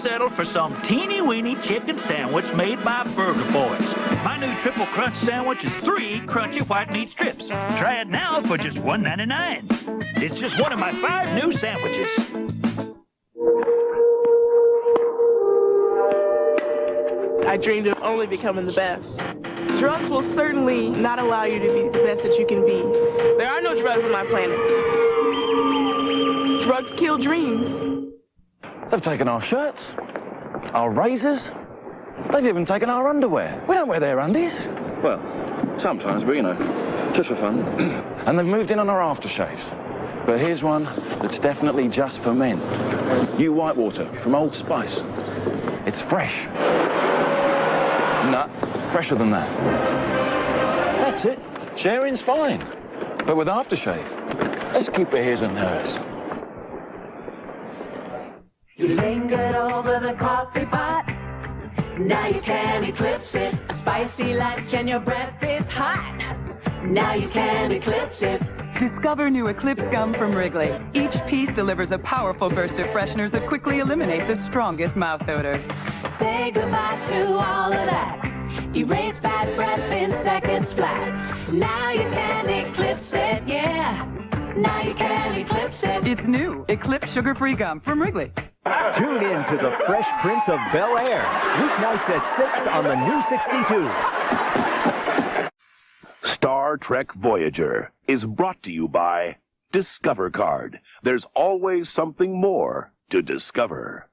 settle for some teeny-weeny chicken sandwich made by Burger Boys. My new triple crunch sandwich is 3 crunchy white meat strips. Try it now for just $1.99. It's just one of my 5 new sandwiches. I dreamed of only becoming the best. Drugs will certainly not allow you to be the best that you can be. There are no drugs on my planet. Drugs kill dreams. They've taken our shirts, our razors. They've even taken our underwear. We don't wear their undies. Well, sometimes, but you know, just for fun. And they've moved in on our aftershaves. But here's one that's definitely just for men. New Whitewater from Old Spice. It's fresh. No, fresher than that. That's it. Sharing's fine. But with aftershave, let's keep it his and hers. You lingered over the coffee pot. Now you can eclipse it. Spicy lunch and your breath is hot. Now you can eclipse it. Discover new Eclipse Gum from Wrigley. Each piece delivers a powerful burst of fresheners that quickly eliminate the strongest mouth odors. Say goodbye to all of that. Erase bad breath in seconds flat. Now you can eclipse it, yeah. Now you can eclipse it. It's new Eclipse Sugar-Free Gum from Wrigley. Tune in to The Fresh Prince of Bel-Air, weeknights at 6 on the new 62. Star Trek Voyager is brought to you by Discover Card. There's always something more to discover.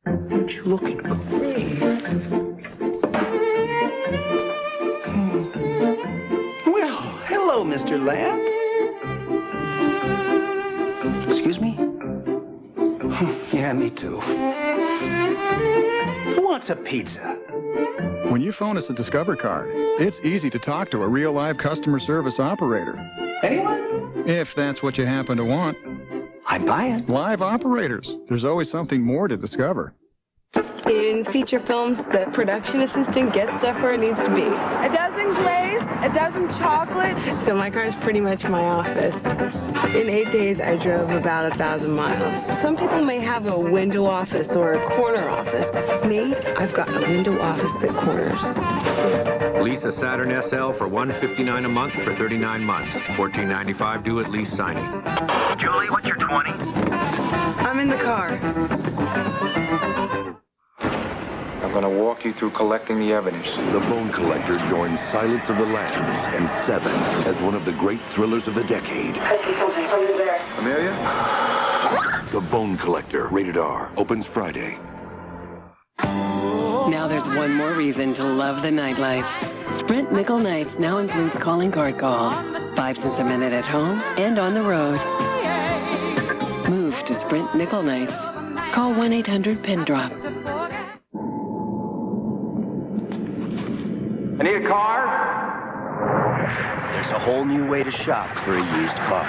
You looking great. Well, hello, Mr. Lamb. Excuse me? Yeah, me too. Who wants a pizza? When you phone us at Discover Card, it's easy to talk to a real live customer service operator. Anyone? If that's what you happen to want. I'm buying. Live operators. There's always something more to discover. In feature films, the production assistant gets stuff where it needs to be. A dozen glaze, a dozen chocolate. So my car is pretty much my office. In 8 days, I drove about 1,000 miles. Some people may have a window office or a corner office. Me, I've got a window office that corners. Lease a Saturn SL for $159 a month for 39 months. $14.95 due at lease signing. Julie, what's your 20? I'm in the car. I'm going to walk you through collecting the evidence. The Bone Collector joins Silence of the Lambs and Seven as one of the great thrillers of the decade. I see something over there. Amelia? The Bone Collector, rated R, opens Friday. Now there's one more reason to love the nightlife. Sprint Nickel Nights now includes calling card calls, 5 cents a minute at home and on the road. Move to Sprint Nickel Nights. Call 1-800-PIN-DROP. I need a car? There's a whole new way to shop for a used car.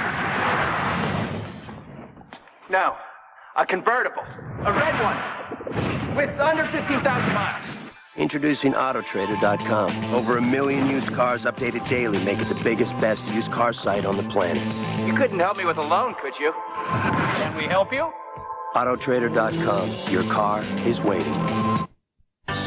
No, a convertible. A red one. With under 15,000 miles. Introducing Autotrader.com. Over 1 million used cars updated daily make it the biggest, best used car site on the planet. You couldn't help me with a loan, could you? Can we help you? Autotrader.com. Your car is waiting.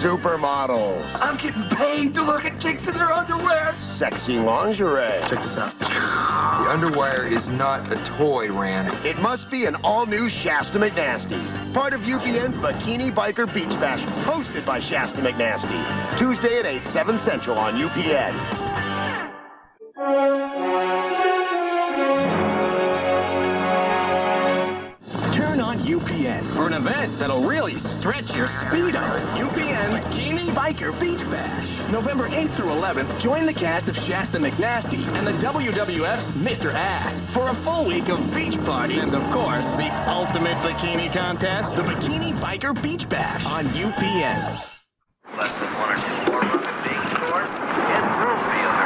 Supermodels. I'm getting paid to look at chicks in their underwear. Sexy lingerie. Check this out. The underwear is not a toy, Rand. It must be an all-new Shasta McNasty. Part of UPN's Bikini Biker Beach Bash, hosted by Shasta McNasty. Tuesday at 8, 7 Central on UPN. Turn on UPN for an event that'll really stretch your speedo. UPN's Bikini Biker Beach Bash. November 8th through 11th, join the cast of Shasta McNasty and the WWF's Mr. Ass for a full week of beach parties and, of course, the ultimate bikini contest, the Bikini Biker Beach Bash on UPN. Less than 1 or 2 more runs being scored. It's Broomfield.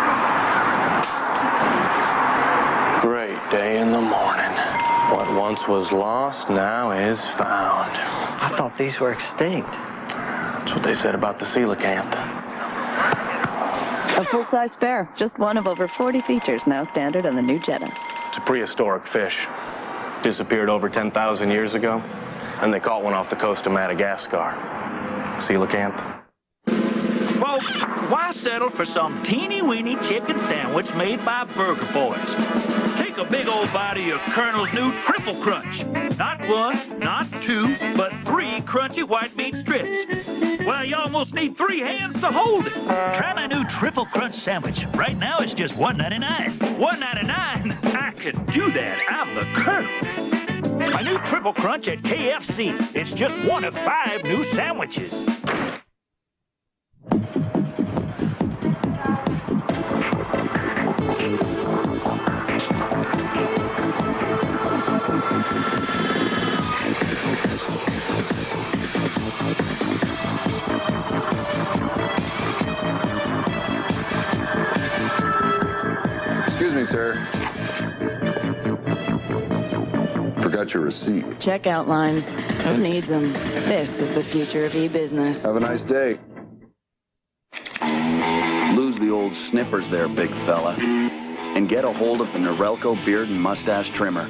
Great day in the morning. What once was lost now is found. I thought these were extinct. That's what they said about the coelacanth. A full-size spare, just one of over 40 features now standard on the new Jetta. It's a prehistoric fish. Disappeared over 10,000 years ago. and they caught one off the coast of Madagascar. Coelacanth. Folks, why settle for some teeny-weeny chicken sandwich made by Burger Boys? Take a big old bite of your Colonel's new Triple Crunch. Not one, not two, but 3 crunchy white meat strips. Well, you almost need 3 hands to hold it. Try my new Triple Crunch sandwich. Right now, it's just $1.99. $1.99? I can do that. I'm the Colonel. My new Triple Crunch at KFC. It's just one of 5 new sandwiches. Excuse me, sir. Forgot your receipt. Checkout lines. Who needs them? This is the future of e-business. Have a nice day. Lose the old snippers there, big fella, and get a hold of the Norelco Beard and Mustache Trimmer.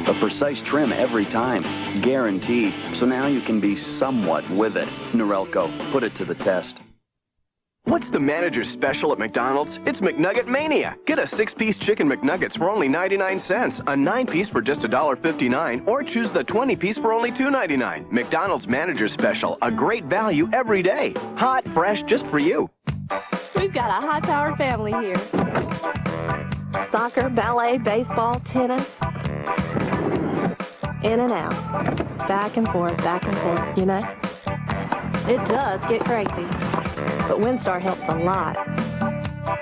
A precise trim every time, guaranteed, so now you can be somewhat with it. Norelco, put it to the test. What's the manager's special at McDonald's? It's McNugget Mania. Get a 6-piece chicken McNuggets for only 99 cents, a 9-piece for just $1.59, or choose the 20-piece for only $2.99. McDonald's manager's special, a great value every day. Hot, fresh, just for you. We've got a high-powered family here. Soccer, ballet, baseball, tennis. In and out. Back and forth, you know? It does get crazy. But Windstar helps a lot.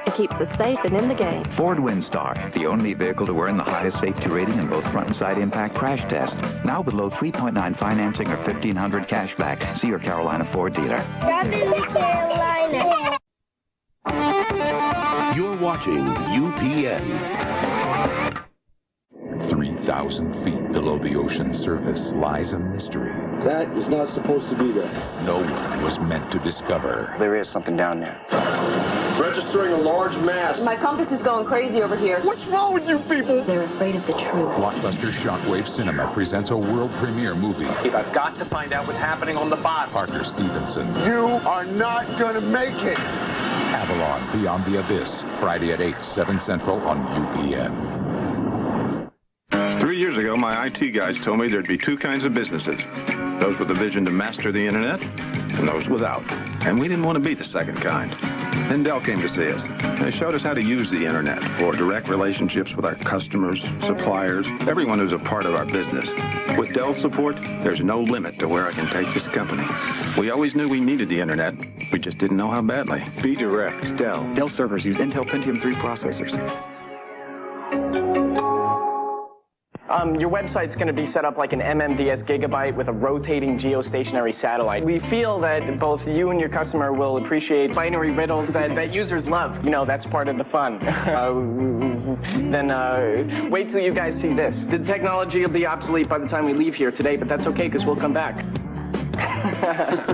It keeps us safe and in the game. Ford Windstar, the only vehicle to earn the highest safety rating in both front and side impact crash tests. Now with low 3.9 financing or $1,500 cash back. See your Carolina Ford dealer. Southern Carolina. You're watching UPN. 3,000 feet below the ocean's surface lies a mystery. That is not supposed to be there. No one was meant to discover. There is something down there. Registering a large mass. My compass is going crazy over here. What's wrong with you people? They're afraid of the truth. Blockbuster Shockwave Cinema presents a world premiere movie. I've got to find out what's happening on the bottom. Parker Stevenson. You are not going to make it. Avalon, Beyond the Abyss. Friday at 8, 7 Central on UPN. 3 years ago, my IT guys told me there'd be 2 kinds of businesses. Those with a vision to master the internet, and those without. And we didn't want to be the second kind. Then Dell came to see us. They showed us how to use the internet for direct relationships with our customers, suppliers, everyone who's a part of our business. With Dell support, there's no limit to where I can take this company. We always knew we needed the internet. We just didn't know how badly. Be direct, Dell. Dell servers use Intel Pentium 3 processors. Your website's going to be set up like an MMDS gigabyte with a rotating geostationary satellite. We feel that both you and your customer will appreciate binary riddles that users love. You know, that's part of the fun. Then wait till you guys see this. The technology will be obsolete by the time we leave here today, but that's okay because we'll come back.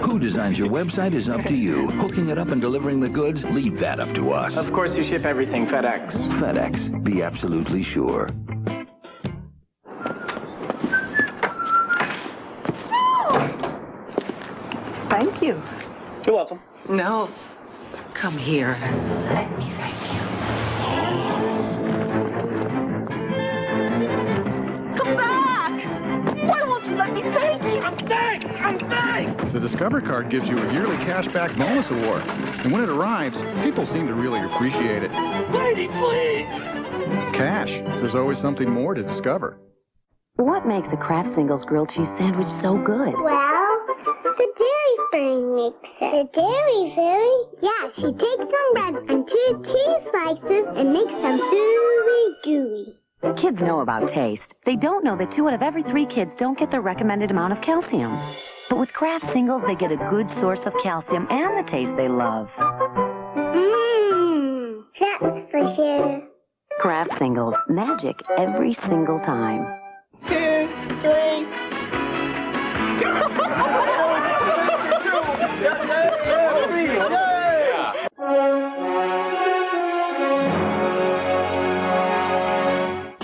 Who designs your website is up to you. Hooking it up and delivering the goods, leave that up to us. Of course you ship everything FedEx. FedEx, be absolutely sure. Thank you. You're welcome. No. Come here. Let me thank you. Come back! Why won't you let me thank you? I'm thanked! The Discover card gives you a yearly cashback bonus award. And when it arrives, people seem to really appreciate it. Lady, please! Cash. There's always something more to discover. What makes a Kraft Singles grilled cheese sandwich so good? Well, the dairy fairy makes it. The dairy fairy? Yeah, she takes some bread and 2 cheese slices and makes them very gooey. Kids know about taste. They don't know that 2 out of every 3 kids don't get the recommended amount of calcium. But with Kraft Singles, they get a good source of calcium and the taste they love. Mmm, that's for sure. Kraft Singles, magic every single time. 2, 3.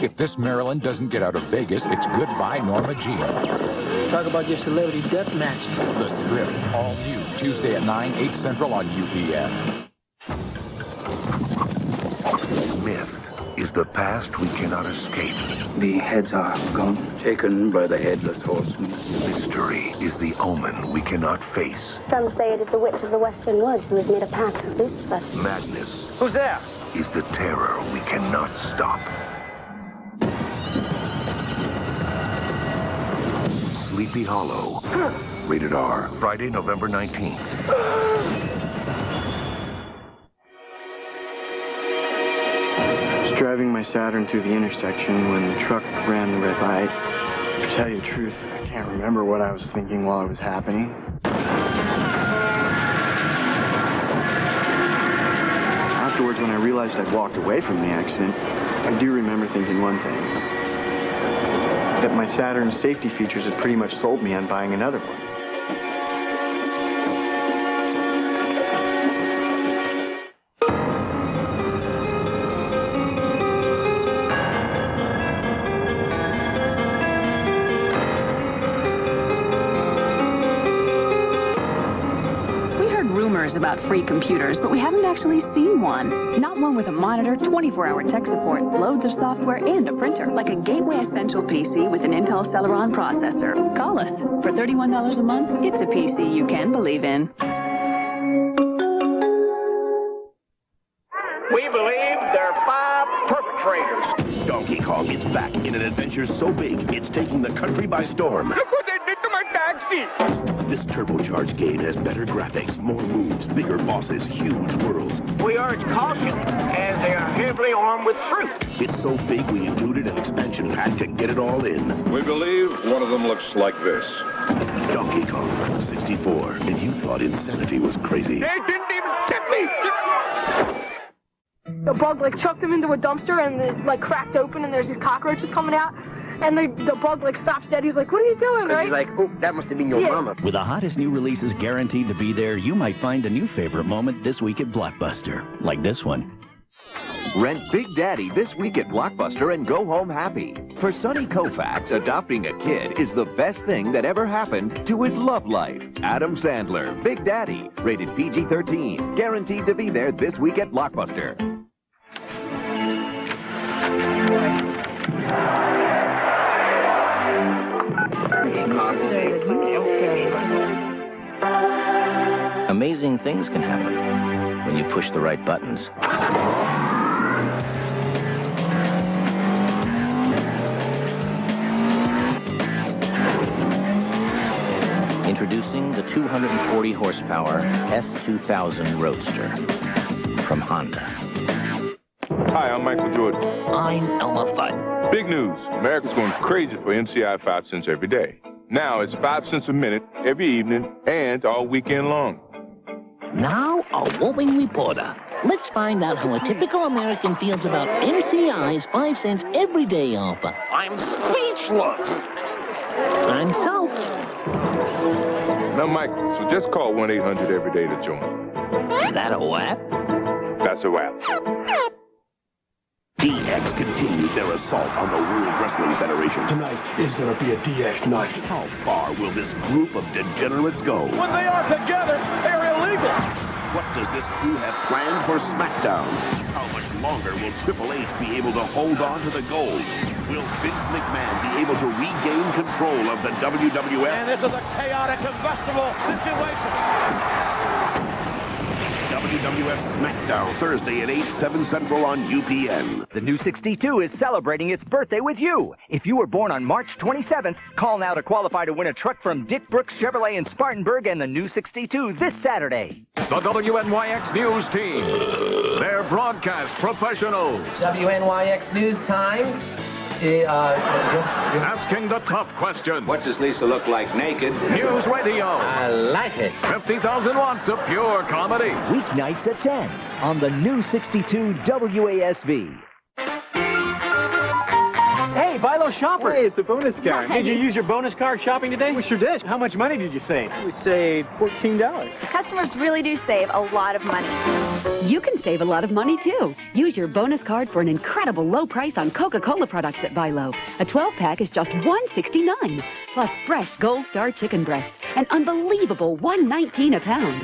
If This Maryland doesn't get out of Vegas. It's goodbye Norma Jean. Talk about your celebrity death match. The Strip, all new, Tuesday at 9, 8 Central on UPN. Myth is the past we cannot escape. The heads are gone. Taken by the headless horseman. Mystery is the omen we cannot face. Some say it is the witch of the Western Woods who has made a pact with Lucifer. Madness. Who's there? Is the terror we cannot stop. Sleepy Hollow. Rated R. Friday, November 19th. Driving my Saturn through the intersection when the truck ran the red light. To tell you the truth, I can't remember what I was thinking while it was happening. Afterwards, when I realized I'd walked away from the accident, I do remember thinking one thing. That my Saturn's safety features had pretty much sold me on buying another one. About free computers, but we haven't actually seen one. Not one with a monitor, 24-hour tech support, loads of software, and a printer, like a Gateway Essential PC with an Intel Celeron processor. Call us. For $31 a month, it's a PC you can believe in. We believe there are 5 perpetrators. Donkey Kong is back in an adventure so big, it's taking the country by storm. Look what they did to my taxi! This turbocharged game has better graphics, more moves, bigger bosses, huge worlds. We urge caution, as they are heavily armed with fruit. It's so big we included an expansion pack to get it all in. We believe one of them looks like this. Donkey Kong 64. And you thought insanity was crazy. They didn't even tip me! The bug chucked him into a dumpster and it cracked open and there's these cockroaches coming out. And the bug stops dead. He's like, what are you doing, right? He's like, oh, that must have been your mama. With the hottest new releases guaranteed to be there, you might find a new favorite moment this week at Blockbuster. Like this one. Rent Big Daddy this week at Blockbuster and go home happy. For Sonny Koufax, adopting a kid is the best thing that ever happened to his love life. Adam Sandler, Big Daddy, rated PG-13. Guaranteed to be there this week at Blockbuster. Amazing things can happen when you push the right buttons. Introducing the 240 horsepower S2000 Roadster from Honda. Hi, I'm Michael Jordan. I'm Elmer Fudd. Big news. America's going crazy for MCI 5 cents every day. Now it's 5 cents a minute every evening and all weekend long. Now, a whooping reporter. Let's find out how a typical American feels about MCI's 5 cents every day offer. I'm speechless. I'm soaked. Now, Michael, so just call 1-800 every day to join. Is that a wrap? That's a wrap. DX continued their assault on the World Wrestling Federation. Tonight is going to be a DX night. How far will this group of degenerates go? When they are together, they're illegal. What does this crew have planned for SmackDown? How much longer will Triple H be able to hold on to the gold? Will Vince McMahon be able to regain control of the WWF? And this is a chaotic, combustible situation. WWF Smackdown, Thursday at 8, 7 Central on UPN. The new 62 is celebrating its birthday with you. If you were born on March 27th, call now to qualify to win a truck from Dick Brooks Chevrolet in Spartanburg and the new 62 this Saturday. The WNYX News Team. They're broadcast professionals. WNYX News Time. Asking the tough question. What does Lisa look like naked? News Radio. I like it. 50,000 watts of pure comedy. Weeknights at 10 on the new 62 WASV. Hey, Bilo shopper. Hey, it's a bonus card. Did you use your bonus card shopping today? We sure did. How much money did you save? We saved $14. Customers really do save a lot of money. You can save a lot of money, too. Use your bonus card for an incredible low price on Coca-Cola products at Bilo. A 12-pack is just $1.69, plus fresh Gold Star chicken breasts, an unbelievable $1.19 a pound.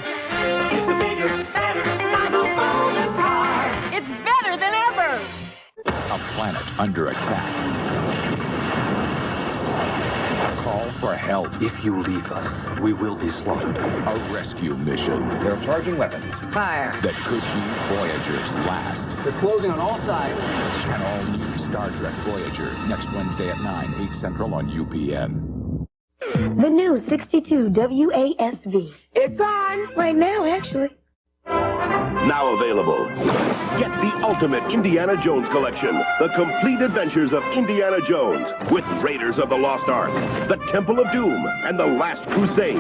It's the bigger, better Bilo bonus card. It's better than ever. A planet under attack. Call for help. If you leave us, we will be slaughtered. A rescue mission. They're charging weapons. Fire. That could be Voyager's last. They're closing on all sides. An all-new Star Trek Voyager, next Wednesday at 9, 8 Central on UPN. The new 62 WASV. It's on right now, actually. Now available. Get the ultimate Indiana Jones collection. The complete adventures of Indiana Jones with Raiders of the Lost Ark, the Temple of Doom, and the Last Crusade.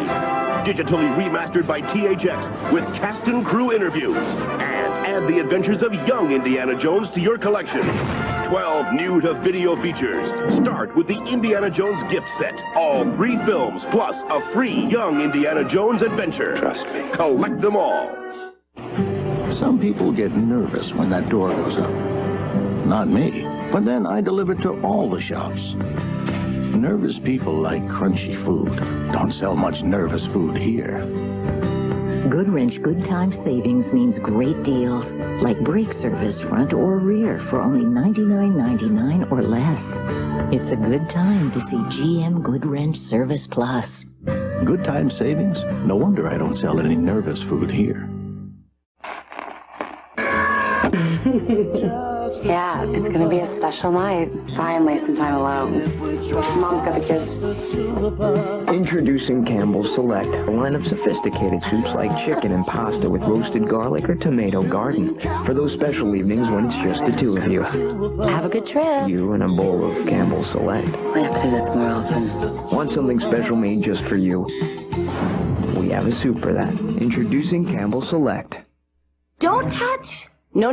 Digitally remastered by THX with cast and crew interviews. And add the adventures of young Indiana Jones to your collection. 12 new-to-video features. Start with the Indiana Jones gift set. All 3 films, plus a free young Indiana Jones adventure. Trust me. Collect them all. Some people get nervous when that door goes up. Not me. But then I deliver to all the shops. Nervous people like crunchy food. Don't sell much nervous food here. Good Wrench Good Time Savings means great deals, like brake service front or rear for only $99.99 or less. It's a good time to see GM Good Wrench Service Plus. Good time savings? No wonder I don't sell any nervous food here. Yeah, it's gonna be a special night. Finally, some time alone. Mom's got the kids. Introducing Campbell's Select, a line of sophisticated soups like chicken and pasta with roasted garlic or tomato garden. For those special evenings when it's just the two of you. Have a good trip. You and a bowl of Campbell's Select. We have to do this more often. Want something special made just for you? We have a soup for that. Introducing Campbell's Select. Don't touch! No.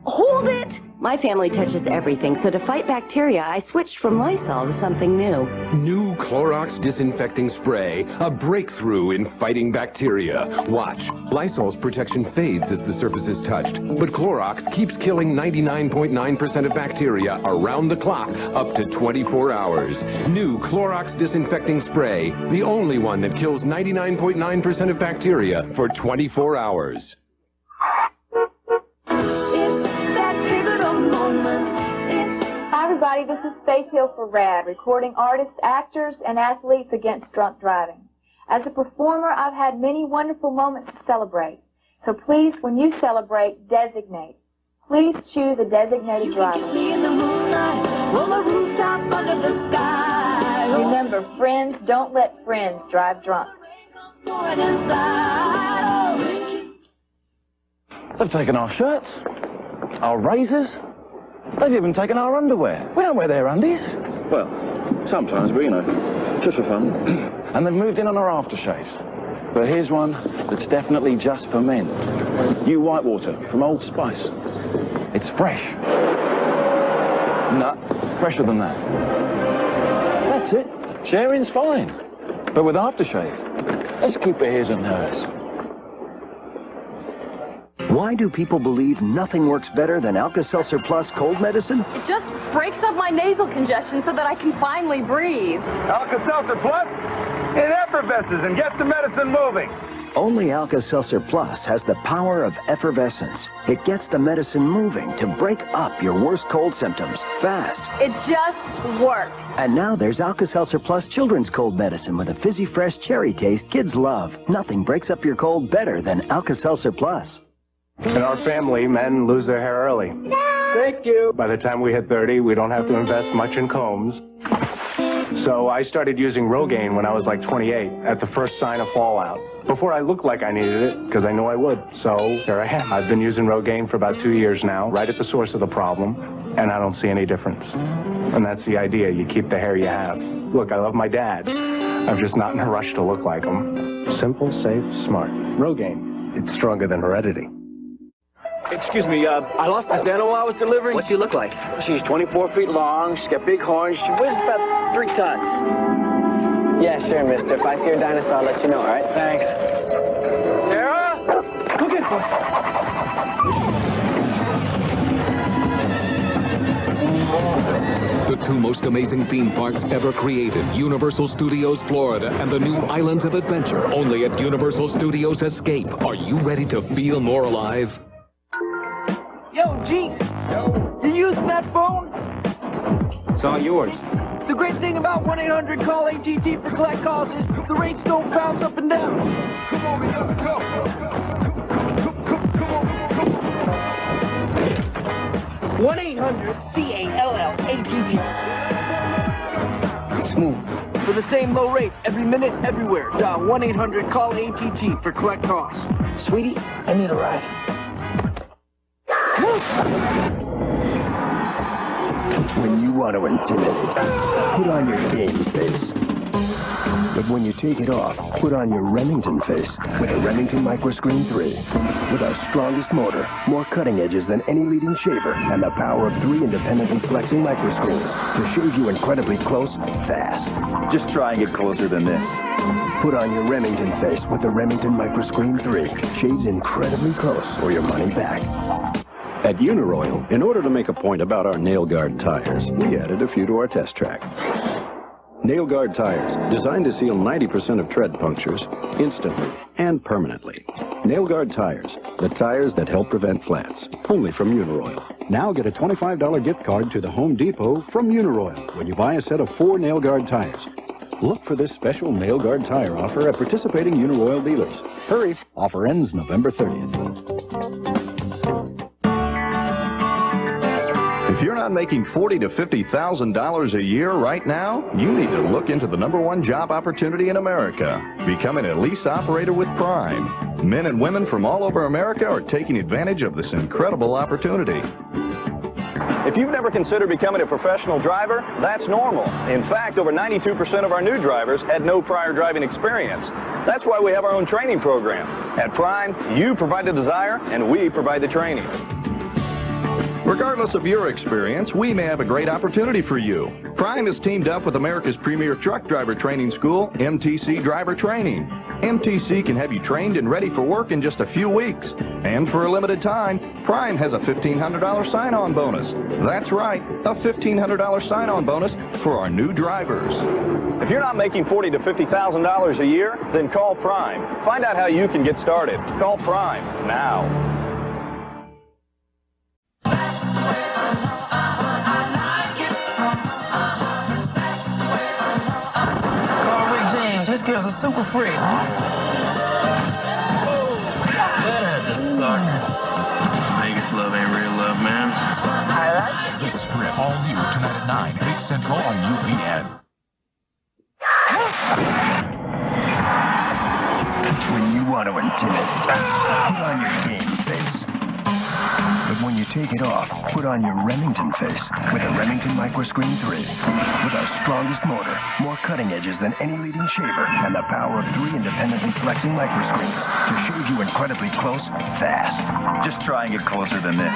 Hold it! My family touches everything, so to fight bacteria, I switched from Lysol to something new. New Clorox Disinfecting Spray. A breakthrough in fighting bacteria. Watch. Lysol's protection fades as the surface is touched, but Clorox keeps killing 99.9% of bacteria around the clock up to 24 hours. New Clorox Disinfecting Spray. The only one that kills 99.9% of bacteria for 24 hours. Hi everybody, this is Faith Hill for RAD, recording artists, actors, and athletes against drunk driving. As a performer, I've had many wonderful moments to celebrate. So please, when you celebrate, designate. Please choose a designated driver. Remember, friends, don't let friends drive drunk. They've taken our shirts, our razors. They've even taken our underwear. We don't wear their undies. Well, sometimes, but you know, just for fun. And they've moved in on our aftershaves. But here's one that's definitely just for men. New Whitewater from Old Spice. It's fresh. No, fresher than that. That's it. Sharing's fine. But with aftershave, let's keep it his and hers. Why do people believe nothing works better than Alka-Seltzer Plus cold medicine? It just breaks up my nasal congestion so that I can finally breathe. Alka-Seltzer Plus? It effervesces and gets the medicine moving. Only Alka-Seltzer Plus has the power of effervescence. It gets the medicine moving to break up your worst cold symptoms fast. It just works. And now there's Alka-Seltzer Plus children's cold medicine with a fizzy fresh cherry taste kids love. Nothing breaks up your cold better than Alka-Seltzer Plus. In our family, men lose their hair early. Thank you. By the time we hit 30, we don't have to invest much in combs. So I started using Rogaine when I was like 28, at the first sign of fallout. Before I looked like I needed it, because I knew I would. So here I am. I've been using Rogaine for about 2 years now, right at the source of the problem, and I don't see any difference. And that's the idea. You keep the hair you have. Look, I love my dad. I'm just not in a rush to look like him. Simple, safe, smart. Rogaine. It's stronger than heredity. Excuse me, I lost this animal I was delivering. What's she look like? She's 24 feet long, she's got big horns, she weighs about 3 tons. Yeah, sure, mister. If I see a dinosaur, I'll let you know, all right? Thanks. Sarah? Look at The 2 most amazing theme parks ever created, Universal Studios Florida and the new Islands of Adventure, only at Universal Studios Escape. Are you ready to feel more alive? Yo, G. Yo. You using that phone? It's all yours. The great thing about 1-800-CALL-ATT for collect calls is the rates don't bounce up and down. Come on, we gotta go. 1-800-CALL-ATT. Smooth. For the same low rate, every minute, everywhere, dial 1-800-CALL-ATT for collect calls. Sweetie, I need a ride. When you want to intimidate, put on your game face. But when you take it off, put on your Remington face with a Remington MicroScreen3. With our strongest motor, more cutting edges than any leading shaver, and the power of 3 independently flexing microscreens to shave you incredibly close, fast. Just try and get closer than this. Put on your Remington face with the Remington MicroScreen3. Shaves incredibly close or your money back. At Uniroyal, in order to make a point about our nail guard tires, we added a few to our test track. Nail guard tires, designed to seal 90% of tread punctures instantly and permanently. Nail guard tires, the tires that help prevent flats, only from Uniroyal. Now get a $25 gift card to the Home Depot from Uniroyal when you buy a set of 4 nail guard tires. Look for this special nail guard tire offer at participating Uniroyal dealers. Hurry, offer ends November 30th. If you're not making $40,000 to $50,000 a year right now, you need to look into the #1 job opportunity in America. Become an lease operator with Prime. Men and women from all over America are taking advantage of this incredible opportunity. If you've never considered becoming a professional driver, that's normal. In fact, over 92% of our new drivers had no prior driving experience. That's why we have our own training program. At Prime, you provide the desire, and we provide the training. Regardless of your experience, we may have a great opportunity for you. Prime has teamed up with America's premier truck driver training school, MTC Driver Training. MTC can have you trained and ready for work in just a few weeks. And for a limited time, Prime has a $1,500 sign-on bonus. That's right, a $1,500 sign-on bonus for our new drivers. If you're not making $40,000 to $50,000 a year, then call Prime. Find out how you can get started. Call Prime now. This girl's a super freak. Vegas love ain't real love, man. I like it. The Strip, all new tonight at 9, 8 Central on UPN. When you want to intimidate, put on your game face. But when you take it off, put on your Remington face with a Remington MicroScreen3. With our strongest motor, more cutting edges than any leading shaver, and the power of 3 independently flexing microscreens to shave you incredibly close, fast. Just try and get closer than this.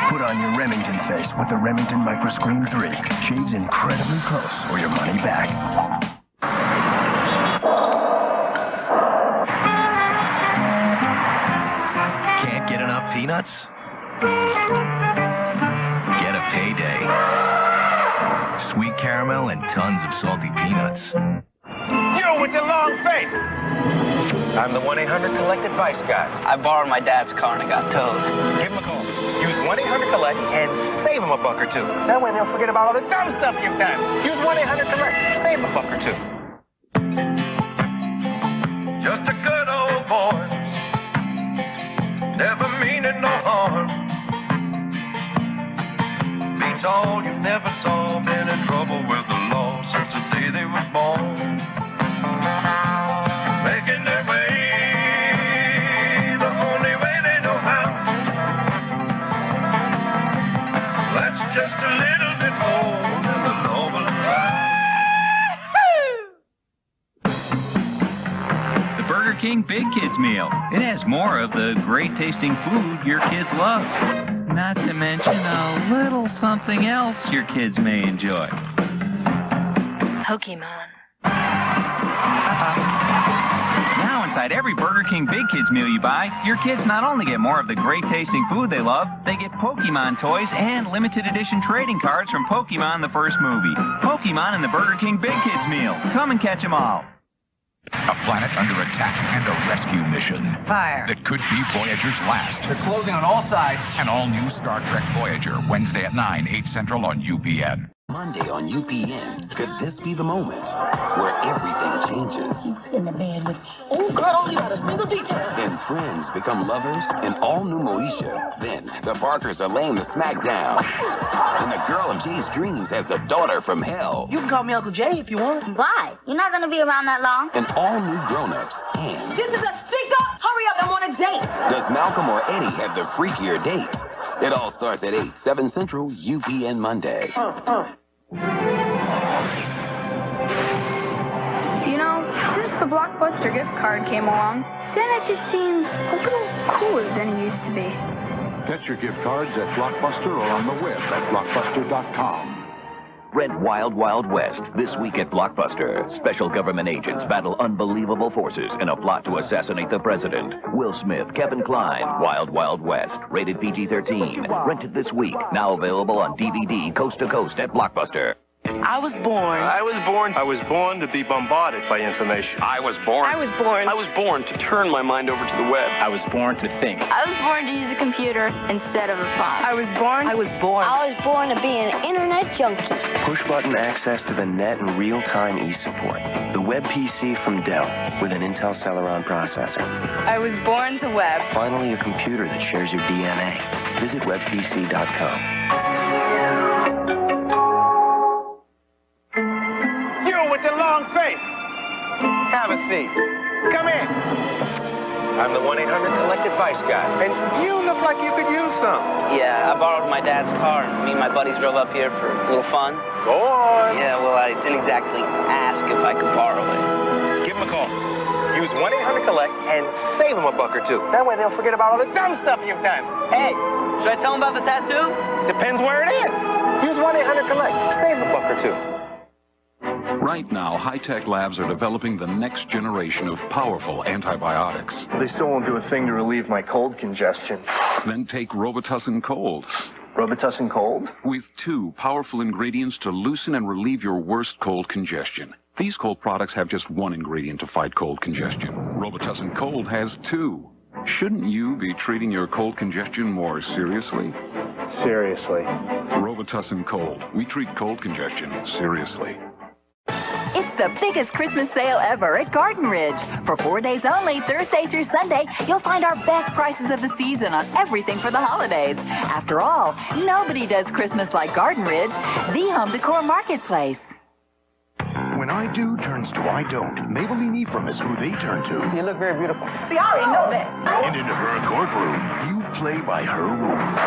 Put on your Remington face with the Remington MicroScreen3. Shaves incredibly close or your money back. Can't get enough peanuts? Get a PayDay. Sweet caramel and tons of salty peanuts. You with the long face! I'm the 1-800-COLLECT advice guy. I borrowed my dad's car and it got towed. Give him a call. Use 1-800-COLLECT and save him a buck or two. That way they'll forget about all the dumb stuff you've done. Use 1-800-COLLECT. Save him a buck or two. Just a good old boy, never meaning no harm. Beats all you never saw, been in trouble with the law since the day they were born. Making their way the only way they know how. That's just a little bit more than the normal life. King Big Kids meal. It has more of the great tasting food your kids love. Not to mention a little something else your kids may enjoy. Pokemon. Now inside every Burger King Big Kids meal you buy, your kids not only get more of the great tasting food they love, they get Pokemon toys and limited edition trading cards from Pokemon the first movie. Pokemon in the Burger King Big Kids meal. Come and catch them all. A planet under attack and a rescue mission. Fire. That could be Voyager's last. They're closing on all sides. An all-new Star Trek Voyager, Wednesday at 9, 8 Central on UPN. Monday on UPN, could this be the moment where everything changes? He was in the bed with old girl, only about a single detail. And friends become lovers in all new Moesha. Then the Barkers are laying the smackdown. And the girl of Jay's dreams has the daughter from hell. You can call me Uncle Jay if you want. Why? You're not going to be around that long. And all new grown-ups. And This is a stick-up. Hurry up, I'm on a date. does Malcolm or Eddie have the freakier date? It all starts at 8, 7 Central, UPN Monday. You know, since the Blockbuster gift card came along, Santa just seems a little cooler than he used to be. Get your gift cards at Blockbuster or on the web at blockbuster.com. Rent Wild Wild West this week at Blockbuster. Special government agents battle unbelievable forces in a plot to assassinate the president. Will Smith, Kevin Kline, Wild Wild West, rated PG-13. Rented this week, now available on DVD coast to coast at Blockbuster. I was born to be bombarded by information. I was born to turn my mind over to the web. I was born to think. I was born to use a computer instead of a phone. I was born to be an internet junkie. Push-button access to the net and real-time e-support. The WebPC from Dell with an Intel Celeron processor. I was born to web. Finally, a computer that shares your DNA. Visit webpc.com. You with the long face. Have a seat. Come in. I'm the 1-800-COLLECT advice guy. And you look like you could use some. Yeah, I borrowed my dad's car. Me and my buddies drove up here for a little fun. Go on. Yeah, well, I didn't exactly ask if I could borrow it. Give them a call. Use 1-800-COLLECT and save them $1 or $2. That way they'll forget about all the dumb stuff you've done. Hey, should I tell them about the tattoo? Depends where it is. Use 1-800-COLLECT. Save $1 or $2. Right now, high-tech labs are developing the next generation of powerful antibiotics. They still won't do a thing to relieve my cold congestion. Then take Robitussin Cold. Robitussin Cold? With 2 powerful ingredients to loosen and relieve your worst cold congestion. These cold products have just 1 ingredient to fight cold congestion. Robitussin Cold has 2. Shouldn't you be treating your cold congestion more seriously? Seriously. Robitussin Cold. We treat cold congestion seriously. It's the biggest Christmas sale ever at Garden Ridge. For 4 days only, Thursday through Sunday, you'll find our best prices of the season on everything for the holidays. After all, nobody does Christmas like Garden Ridge, the home decor marketplace. When I do turns to I don't, Maybelline Ephraim is who they turn to. You look very beautiful. See, I already know that. And in her courtroom, you play by her rules.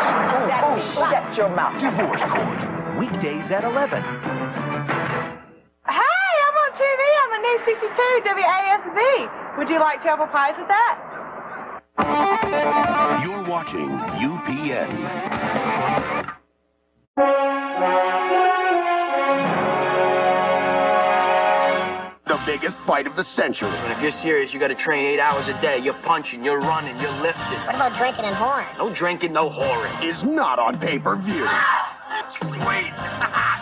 Shut your mouth. Divorce Court. Weekdays at 11. Hey, I'm on TV on the new 62 WASV. Would you like to apple pies with that? You're watching UPN. The biggest fight of the century. And if you're serious, you gotta train 8 hours a day. You're punching, you're running, you're lifting. What about drinking and whoring? No drinking, no whoring. Is not on pay-per-view. Sweet.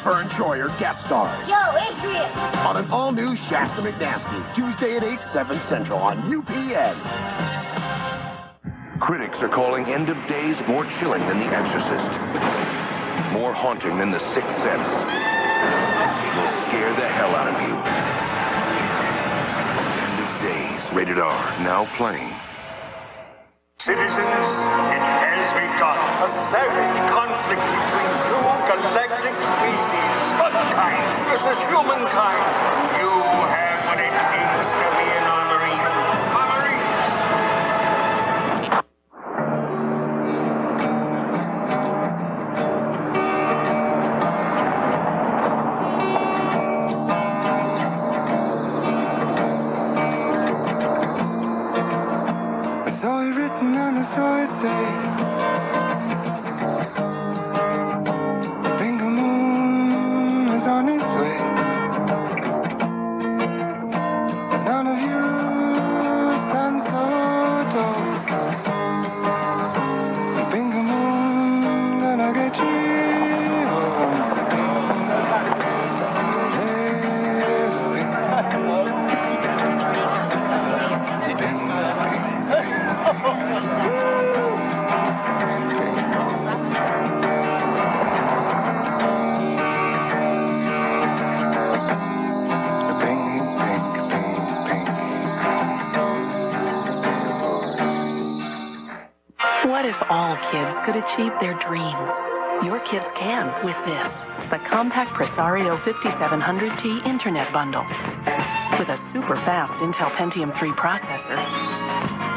Vern Troyer guest stars. Yo, Adrian. On an all-new Shasta McNasty, Tuesday at 8, 7 Central on UPN. Critics are calling End of Days more chilling than The Exorcist. More haunting than The Sixth Sense. It will scare the hell out of you. End of Days, rated R, now playing. Citizens, it has begun. A savage conflict between two galactic species. Mankind versus humankind. You have what it takes to be an armory. all kids could achieve their dreams, your kids can with this, the compact Presario 5700T Internet Bundle. With a super fast Intel Pentium 3 processor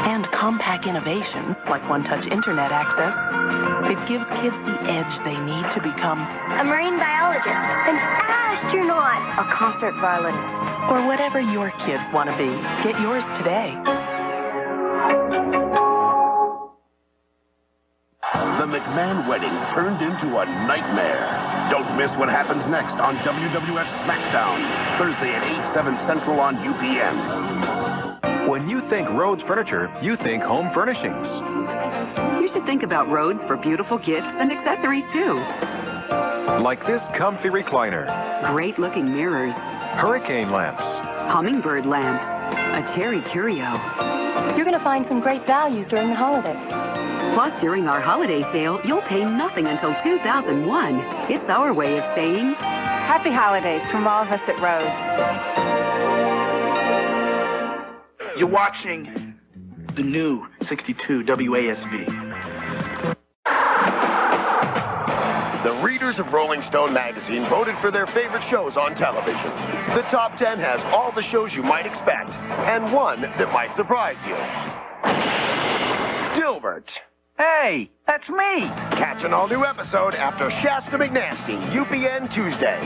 and compact innovations like one-touch internet access, it gives kids the edge they need to become a marine biologist, an astronaut, a concert violinist, or whatever your kids want to be. Get yours today. The McMahon wedding turned into a nightmare. Don't miss what happens next on WWF Smackdown, Thursday at 8, 7 Central on UPN. When you think Rhodes Furniture, you think home furnishings. You should think about Rhodes for beautiful gifts and accessories, too. Like this comfy recliner. Great-looking mirrors. Hurricane lamps. Hummingbird lamps. A cherry curio. You're going to find some great values during the holidays. Plus, during our holiday sale, you'll pay nothing until 2001. It's our way of saying happy holidays from all of us at Rhodes. You're watching the new 62 WASV. The readers of Rolling Stone magazine voted for their favorite shows on television. The top 10 has all the shows you might expect, and one that might surprise you. Dilbert. Hey, that's me! Catch an all-new episode after Shasta McNasty, UPN Tuesday.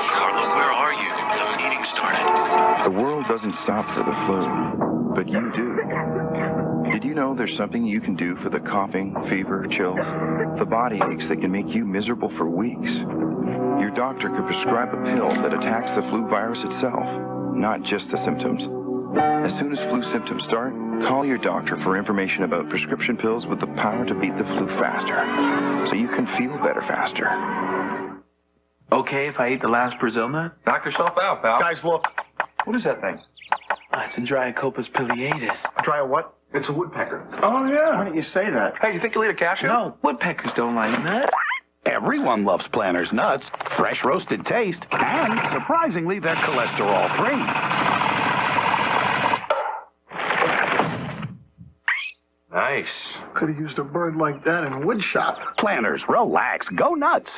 Charlotte, where are you? The meeting started. The world doesn't stop for the flu, but you do. Did you know there's something you can do for the coughing, fever, chills, the body aches that can make you miserable for weeks? Your doctor could prescribe a pill that attacks the flu virus itself, not just the symptoms. As soon as flu symptoms start, call your doctor for information about prescription pills with the power to beat the flu faster, so you can feel better faster. Okay if I eat the last Brazil nut? Knock yourself out, pal. Guys, look. What is that thing? It's a Dryacopus pileatus. Try a what? It's a woodpecker. Oh, yeah. Why didn't you say that? Hey, you think you'll eat a cashew? No, woodpeckers don't like nuts. Everyone loves Planters nuts. Fresh roasted taste. And, surprisingly, they're cholesterol-free. Nice. Could have used a bird like that in wood shop. Planters, relax. Go nuts.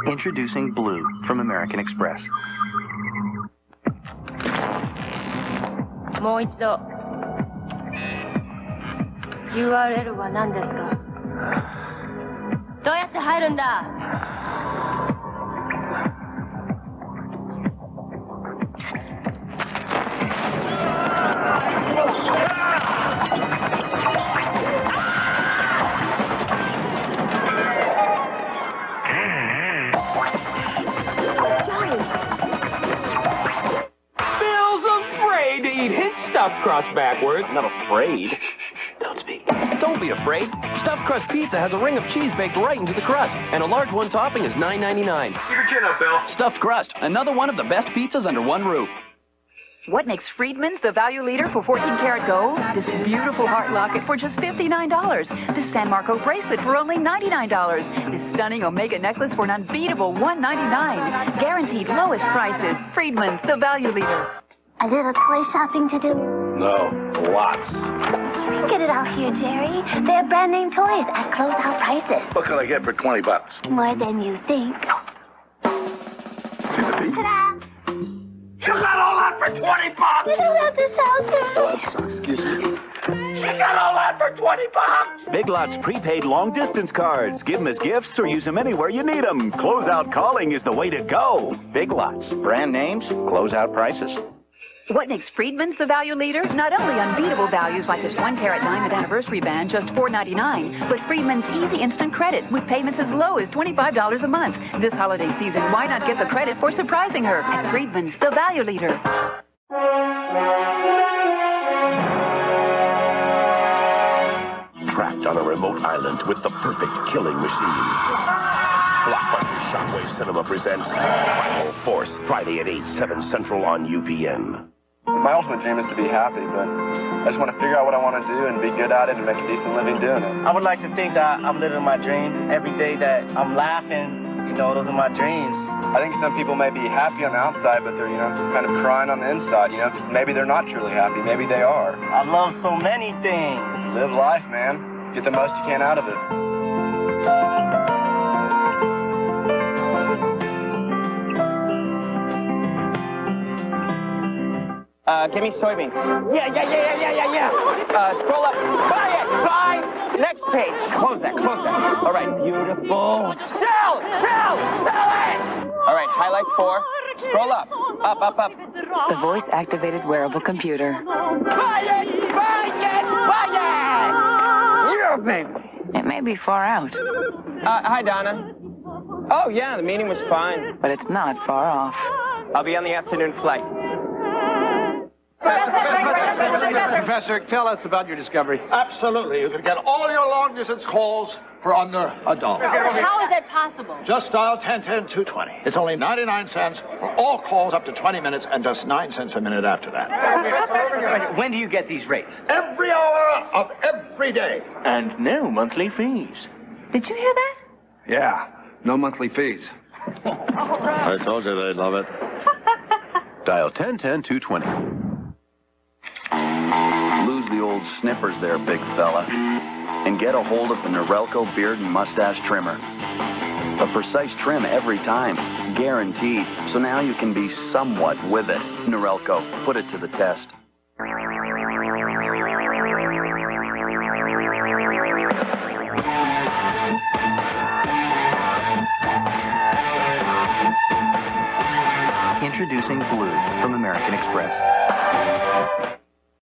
Introducing Blue from American Express. もう一度 URL は何ですかどうやって入るんだStuffed crust backwards. I'm not afraid. Don't speak. Don't be afraid. Stuffed crust pizza has a ring of cheese baked right into the crust, and a large one topping is $9.99. Keep your chin up, Bill. Stuffed crust, another one of the best pizzas under one roof. What makes Friedman's the value leader for 14-karat gold? This beautiful heart locket for just $59. This San Marco bracelet for only $99. This stunning Omega necklace for an unbeatable $199. Guaranteed lowest prices. Friedman's, the value leader. A little toy shopping to do? No, lots. You can get it out here, Jerry. They're brand name toys at closeout prices. What can I get for $20? More than you think. See the beat? Ta-da! You got all that for $20? You don't have to shout, Jerry. Excuse me. She got all that for $20. Big Lots prepaid long-distance cards. Give them as gifts or use them anywhere you need them. Closeout calling is the way to go. Big Lots. Brand names, closeout prices. What makes Friedman's the value leader? Not only unbeatable values like this 1-carat diamond anniversary band, just $4.99, but Friedman's easy instant credit with payments as low as $25 a month. This holiday season, why not get the credit for surprising her at Friedman's, the value leader? Trapped on a remote island with the perfect killing machine. Blockbuster Shockwave Cinema presents Final Force, Friday at 8, 7 Central on UPN. My ultimate dream is to be happy, but I just want to figure out what I want to do and be good at it and make a decent living doing it. I would like to think that I'm living my dream. Every day that I'm laughing, those are my dreams. I think some people may be happy on the outside, but they're, kind of crying on the inside, because maybe they're not truly happy. Maybe they are. I love so many things. Live life, man. Get the most you can out of it. Give me soybeans. Yeah. Scroll up. Buy. Next page. Close that. All right. Beautiful. Sell it! All right, highlight 4. Scroll up. Up. The voice-activated wearable computer. Buy it! Yeah, baby. It may be far out, Hi, Donna. Oh, yeah, the meeting was fine. but it's not far off. I'll be on the afternoon flight. Professor, tell us about your discovery. Absolutely. You can get all your long-distance calls for under $1. How is that possible? Just dial 1010-220. It's only 99 cents for all calls up to 20 minutes and just 9 cents a minute after that. When do you get these rates? Every hour of every day. And no monthly fees. Did you hear that? Yeah, no monthly fees. I told you they'd love it. Dial 1010-220. Lose the old snippers there, big fella, and get a hold of the Norelco Beard and Mustache Trimmer. A precise trim every time, guaranteed, so now you can be somewhat with it. Norelco, put it to the test. Introducing Blue from American Express.